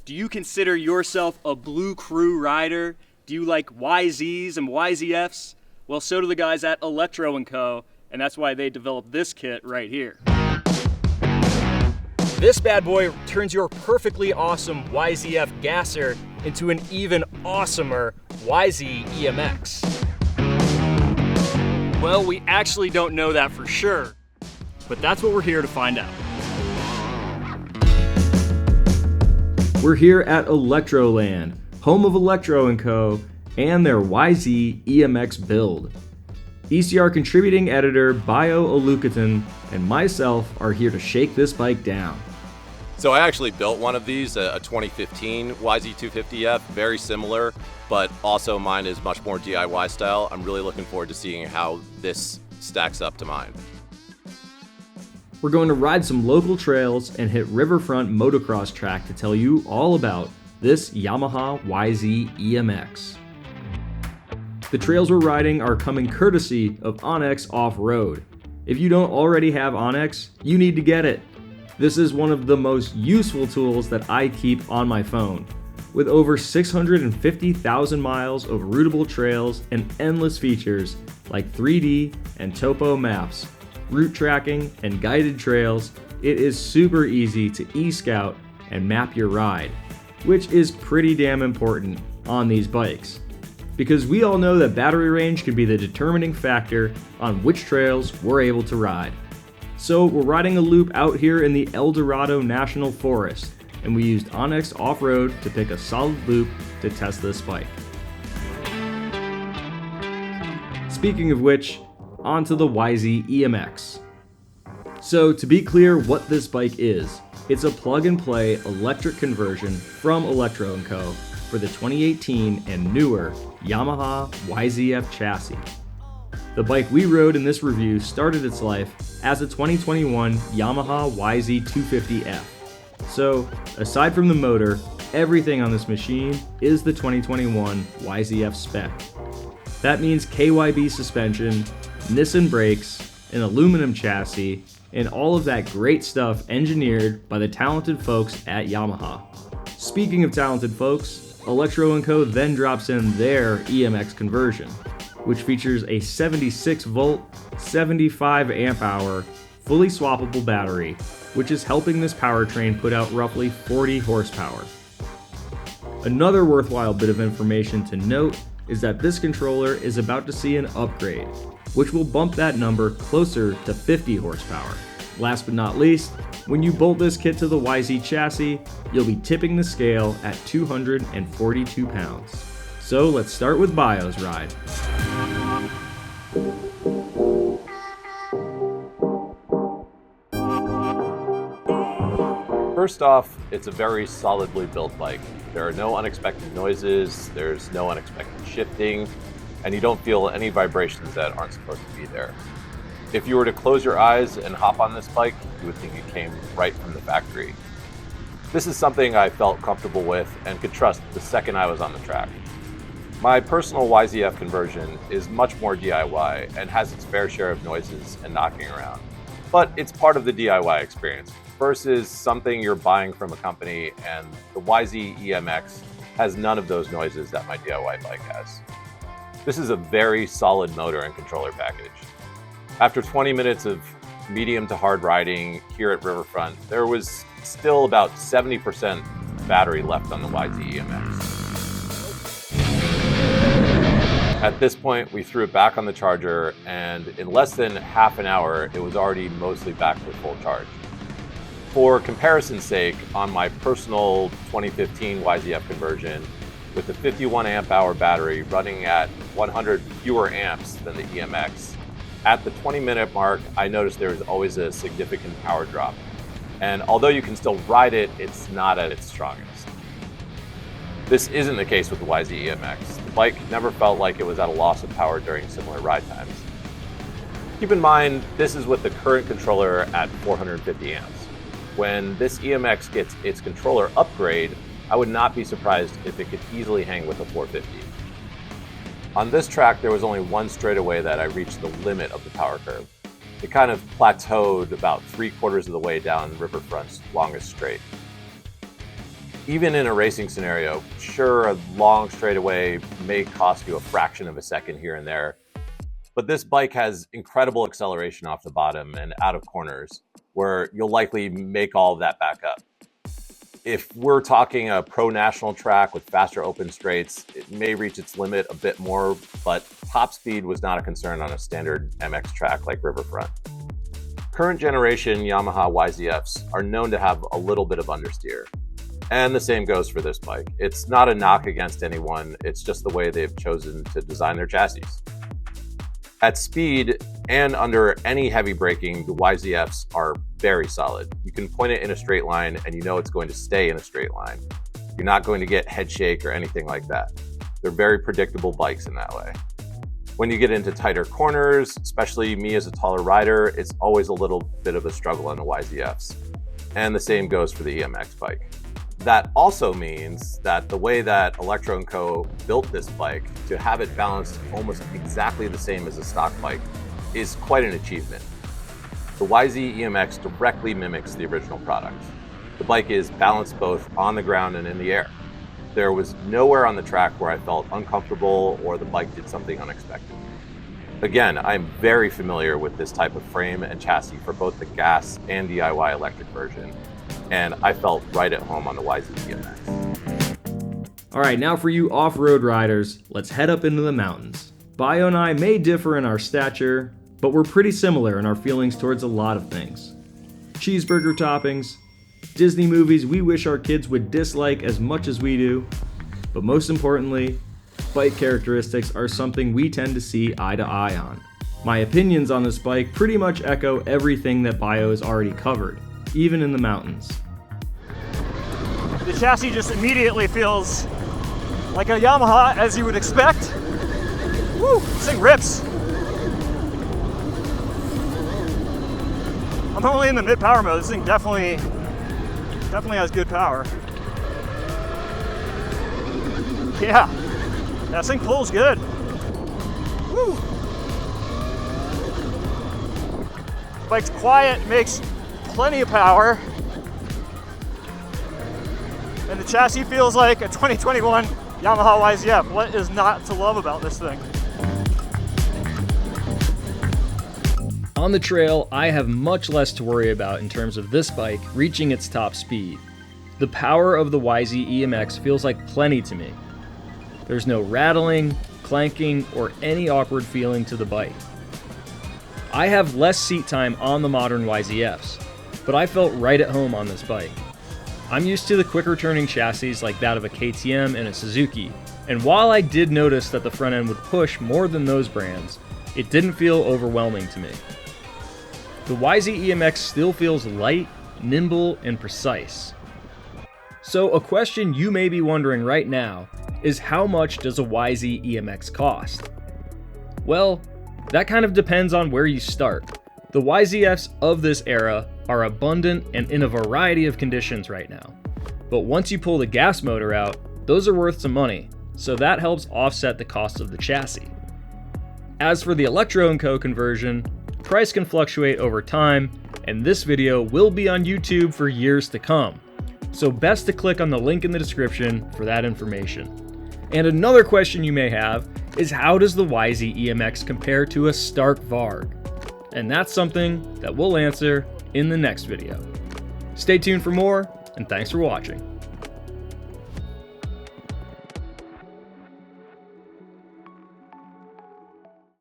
Do you consider yourself a Blue Crew rider? Do you like YZs and YZFs? Well, so do the guys at Electro Co, and that's why they developed this kit right here. This bad boy turns your perfectly awesome YZF gasser into an even awesomer YZ-EMX. Well, we actually don't know that for sure, but that's what we're here to find out. We're here at Electroland, home of Electro Co and their YZ-EMX build. ECR contributing editor Bayo and myself are here to shake this bike down. So I actually built one of these, a 2015 YZ250F, very similar, but also mine is much more DIY style. I'm really looking forward to seeing how this stacks up to mine. We're going to ride some local trails and hit riverfront motocross track to tell you all about this Yamaha YZ-EMX. The trails we're riding are coming courtesy of Onx Offroad. If you don't already have Onx, you need to get it. This is one of the most useful tools that I keep on my phone. With over 650,000 miles of routable trails and endless features like 3D and topo maps, route tracking, and guided trails, it is super easy to e-scout and map your ride, which is pretty damn important on these bikes. Because we all know that battery range can be the determining factor on which trails we're able to ride. So we're riding a loop out here in the El Dorado National Forest, and we used Onx Offroad to pick a solid loop to test this bike. Speaking of which, onto the YZ-EMX. So to be clear what this bike is, it's a plug-and-play electric conversion from Electro Co for the 2018 and newer Yamaha YZF chassis. The bike we rode in this review started its life as a 2021 Yamaha YZ250F. So aside from the motor, everything on this machine is the 2021 YZF spec. That means KYB suspension, Nissan brakes, an aluminum chassis, and all of that great stuff engineered by the talented folks at Yamaha. Speaking of talented folks, Electro Co then drops in their EMX conversion, which features a 76 volt, 75 amp hour, fully swappable battery, which is helping this powertrain put out roughly 40 horsepower. Another worthwhile bit of information to note is that this controller is about to see an upgrade, which will bump that number closer to 50 horsepower. Last but not least, when you bolt this kit to the YZ chassis, you'll be tipping the scale at 242 pounds. So let's start with Bayo's ride. First off, it's a very solidly built bike. There are no unexpected noises, there's no unexpected shifting, and you don't feel any vibrations that aren't supposed to be there. If you were to close your eyes and hop on this bike, you would think it came right from the factory. This is something I felt comfortable with and could trust the second I was on the track. My personal YZF conversion is much more DIY and has its fair share of noises and knocking around. But it's part of the DIY experience versus something you're buying from a company, and the YZ-EMX has none of those noises that my DIY bike has. This is a very solid motor and controller package. After 20 minutes of medium to hard riding here at Riverfront, there was still about 70% battery left on the YZ-EMX. At this point, we threw it back on the charger, and in less than half an hour, it was already mostly back to full charge. For comparison's sake, on my personal 2015 YZF conversion, with the 51 amp hour battery running at 100 fewer amps than the EMX, at the 20-minute mark, I noticed there was always a significant power drop. And although you can still ride it, it's not at its strongest. This isn't the case with the YZ-EMX. The bike never felt like it was at a loss of power during similar ride times. Keep in mind, this is with the current controller at 450 amps. When this EMX gets its controller upgrade, I would not be surprised if it could easily hang with a 450. On this track, there was only one straightaway that I reached the limit of the power curve. It kind of plateaued about 3/4 of the way down Riverfront's longest straight. Even in a racing scenario, sure, a long straightaway may cost you a fraction of a second here and there, but this bike has incredible acceleration off the bottom and out of corners, where you'll likely make all of that back up. If we're talking a pro national track with faster open straights, it may reach its limit a bit more, but top speed was not a concern on a standard MX track like Riverfront. Current generation Yamaha YZ-Fs are known to have a little bit of understeer, and the same goes for this bike. It's not a knock against anyone, it's just the way they've chosen to design their chassis. At speed and under any heavy braking, the YZ-Fs are very solid. You can point it in a straight line and you know it's going to stay in a straight line. You're not going to get head shake or anything like that. They're very predictable bikes in that way. When you get into tighter corners, especially me as a taller rider, it's always a little bit of a struggle on the YZ-Fs. And the same goes for the EMX bike. That also means that the way that Electro Co built this bike to have it balanced almost exactly the same as a stock bike is quite an achievement. The YZ-EMX directly mimics the original product. The bike is balanced both on the ground and in the air. There was nowhere on the track where I felt uncomfortable or the bike did something unexpected. Again, I'm very familiar with this type of frame and chassis for both the gas and DIY electric version, and I felt right at home on the YZ-EMX. All right, now for you off-road riders, let's head up into the mountains. Bayo and I may differ in our stature, but we're pretty similar in our feelings towards a lot of things. Cheeseburger toppings, Disney movies we wish our kids would dislike as much as we do, but most importantly, bike characteristics are something we tend to see eye to eye on. My opinions on this bike pretty much echo everything that Bayo has already covered, even in the mountains. The chassis just immediately feels like a Yamaha, as you would expect. Woo, this thing rips. I'm only in the mid-power mode. This thing definitely has good power. Yeah, this thing pulls good. Woo. Bike's quiet, makes plenty of power. And the chassis feels like a 2021 Yamaha YZ-F. What is not to love about this thing? On the trail, I have much less to worry about in terms of this bike reaching its top speed. The power of the YZ-EMX feels like plenty to me. There's no rattling, clanking, or any awkward feeling to the bike. I have less seat time on the modern YZ-Fs, but I felt right at home on this bike. I'm used to the quicker turning chassis like that of a KTM and a Suzuki, and while I did notice that the front end would push more than those brands, it didn't feel overwhelming to me. The YZ-EMX still feels light, nimble, and precise. So a question you may be wondering right now is, how much does a YZ-EMX cost? Well, that kind of depends on where you start. The YZ-Fs of this era are abundant and in a variety of conditions right now. But once you pull the gas motor out, those are worth some money, so that helps offset the cost of the chassis. As for the Electro Co conversion, price can fluctuate over time, and this video will be on YouTube for years to come. So best to click on the link in the description for that information. And another question you may have is, how does the YZ-EMX compare to a Stark Varg? And that's something that we'll answer in the next video. Stay tuned for more, and thanks for watching.